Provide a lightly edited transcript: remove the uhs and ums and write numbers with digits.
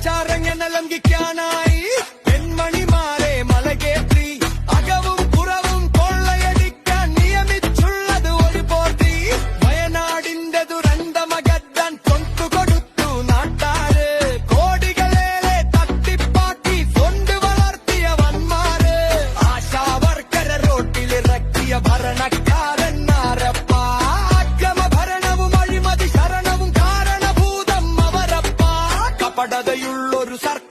ഭ്രഷ്ടാചാരങ്ങനെ ലംഘിക്കാനായി പെൺമണിമാരെ മലകേറ്റി അകവും പുറവും കൊള്ളയടിക്കാൻ നിയമിച്ചുള്ളത് ഒരു പോർട്ടി. വയനാടിന്റെ ദുരന്തമകറ്റാൻ കൊണ്ടുകൊടുത്തു നാട്ടാര്. കോടികളേറെ തട്ടിപ്പാക്കി കൊണ്ട് വളർത്തിയ വന്മാര്. ആശാവർക്കര റോട്ടിലിറക്കിയ ഭരണക്കാരന്മാരപ്പ. അക്രമ ഭരണവും അഴിമതി ശരണവും കാരണഭൂതം അവരപ്പ. കപടതയുള്ളൊരു സർക്കാർ